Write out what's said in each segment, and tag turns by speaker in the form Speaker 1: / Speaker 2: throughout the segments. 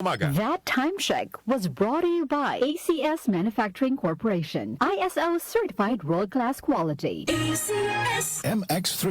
Speaker 1: Umaga.
Speaker 2: That time check was brought to you by ACS Manufacturing Corporation, ISO certified world-class quality.
Speaker 3: ACS
Speaker 4: MX3,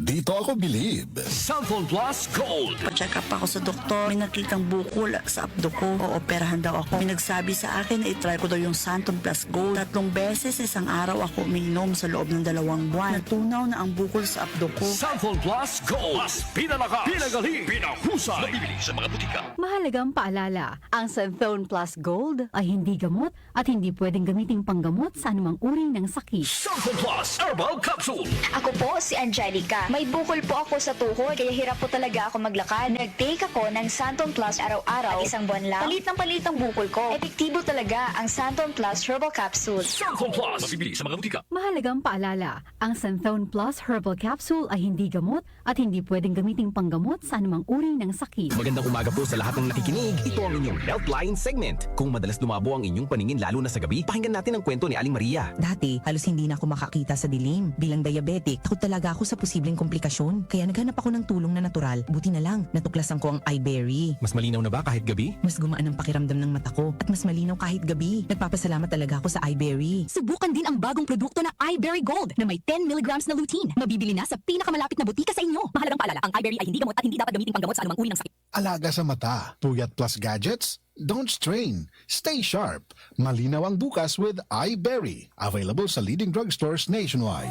Speaker 4: dito ako believe.
Speaker 5: Cellphone Plus Gold.
Speaker 3: Pa-check up ako sa doktor. May nakitang bukol sa abdo ko. Ooperahan daw ako. May nagsabi sa akin na itry ko daw yung Santon Plus Gold. 3 beses isang araw ako umiinom sa loob ng 2 buwan. Natunaw na ang bukol sa abdo ko.
Speaker 5: Cellphone Plus Gold. Mas pinalakas, pinagaling, pinahusay. Nabibili sa mga butika.
Speaker 2: Mahalagang paalala, ang Santhone Plus Gold ay hindi gamot at hindi pwedeng gamiting panggamot sa anumang uri ng sakit.
Speaker 5: Cellphone Plus Herbal Capsule.
Speaker 6: Ako po si Angelica. May bukol po ako sa tuhod kaya hirap po talaga ako maglakad. Nag-take ako ng Santon Plus araw-araw at 1 buwan lang. Palit ng bukol ko. Epektibo talaga ang Santon Plus Herbal Capsule.
Speaker 5: Cellphone Plus. Mabibili sa mga butika.
Speaker 2: Mahalagang paalala, ang Santhone Plus Herbal Capsule ay hindi gamot at hindi pwedeng gamiting panggamot sa anumang uri ng sakit.
Speaker 7: Magandang umaga po sa lahat ng nakikinig. Ito ang inyong Healthline segment. Kung madalas lumabo ang inyong paningin lalo na sa gabi, pakinggan natin ang kwento ni Aling Maria.
Speaker 8: Dati, halos hindi na ako makakita sa dilim. Bilang diabetic, takot talaga ako sa posibleng komplikasyon. Kaya naghanap ako ng tulong na natural. Buti na lang, natuklasan ko ang iBerry.
Speaker 7: Mas malinaw na ba kahit gabi?
Speaker 8: Mas gumaan ang pakiramdam ng mata ko at mas malinaw kahit gabi. Nagpapasalamat talaga ako sa iBerry.
Speaker 9: Subukan din ang bagong produkto na iBerry Gold na may 10 mg na lutein. Mabibili na sa pinakamalapit na butika sa inyo. Mahalagang paalala, ang iBerry ay hindi gamot at hindi dapat gamitin panggamot sa anumang uri ng sakit.
Speaker 4: Alaga sa mata, puyat plus gadgets? Don't strain. Stay sharp. Malinaw ang bukas with iBerry. Available sa leading drugstores nationwide.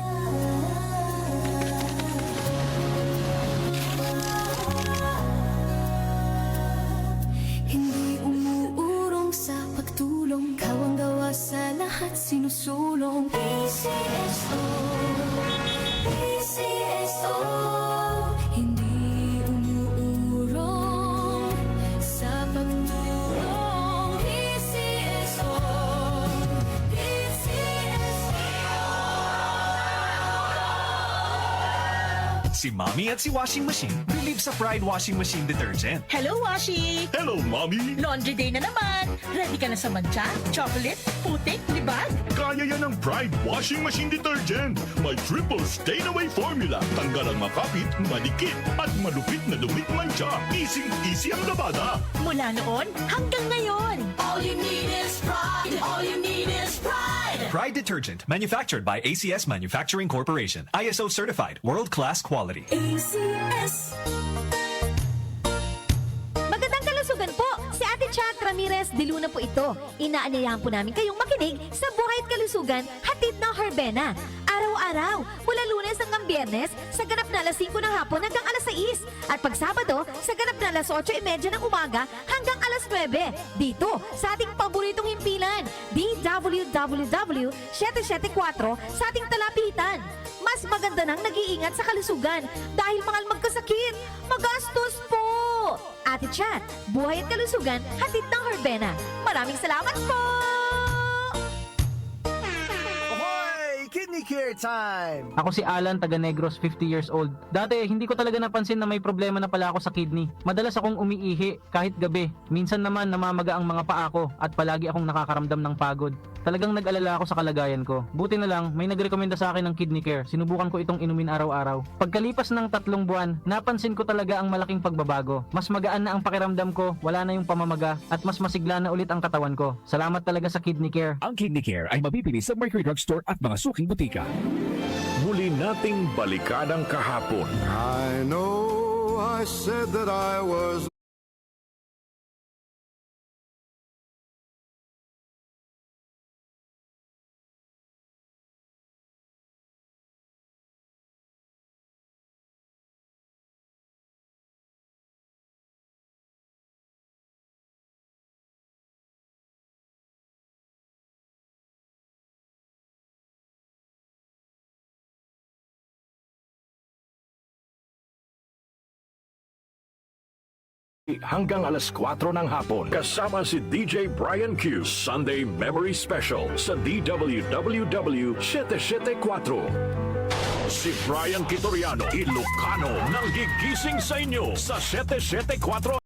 Speaker 10: Hindi umuurong sa pagtulong, kawang gawa sa lahat sinusulong. PCSO, PCSO. Hindi umuurong sa pagtulong. PCSO,
Speaker 5: Si Mommy at si Washing Machine believe sa Pride Washing Machine Detergent.
Speaker 11: Hello, Washi!
Speaker 5: Hello, Mommy!
Speaker 11: Laundry day na naman! Ready ka na sa mancha, chocolate, putik, libag?
Speaker 5: Kaya yan ang Pride Washing Machine Detergent. May triple stain-away formula. Tanggal ang makapit, madikit, at malupit na dumit mancha. Easy ang labada.
Speaker 11: Mula noon hanggang ngayon.
Speaker 10: All you need is pride. All you need is pride.
Speaker 5: Pride Detergent, manufactured by ACS Manufacturing Corporation. ISO certified, world-class quality.
Speaker 10: ACS.
Speaker 9: Magandang kalusugan po! Si Ate Chat Ramirez de Luna po ito. Inaanyayahan po namin kayong makinig sa Buhay at Kalusugan, hatid ng Herbena. Araw-araw, mula Lunes hanggang Biyernes, sa ganap na alas 5 ng hapon hanggang alas 6. At pag Sabado, sa ganap na alas 8:30 ng umaga hanggang alas 9. Dito, sa ating paboritong himpilan, DWWW 774 sa ating talapitan. Mas maganda nang nag-iingat sa kalusugan dahil mahal magkasakit. Magastos po! Ate Chat, Buhay at Kalusugan, hatid ng Herbena. Maraming salamat po!
Speaker 12: Kidney Care Time!
Speaker 13: Ako si Alan, taga Negros, 50 years old. Dati, hindi ko talaga napansin na may problema na pala ako sa kidney. Madalas akong umiihi kahit gabi. Minsan naman namamaga ang mga paa ko at palagi akong nakakaramdam ng pagod. Talagang nag-alala ako sa kalagayan ko. Buti na lang, may nagrekomenda sa akin ng Kidney Care. Sinubukan ko itong inumin araw-araw. Pagkalipas ng 3 buwan, napansin ko talaga ang malaking pagbabago. Mas magaan na ang pakiramdam ko, wala na yung pamamaga, at mas masigla na ulit ang katawan ko. Salamat talaga sa Kidney Care.
Speaker 7: Ang Kidney Care ay mabibili sa Mercury Drugstore at mga suking butika.
Speaker 1: Muli nating balikan ang kahapon.
Speaker 14: I know I said that I was
Speaker 1: hanggang alas 4 ng hapon. Kasama si DJ Brian Q. Sunday Memory Special sa DWWW 774. Si Brian Kitoriano, Ilocano, nang gigising sa inyo sa 774.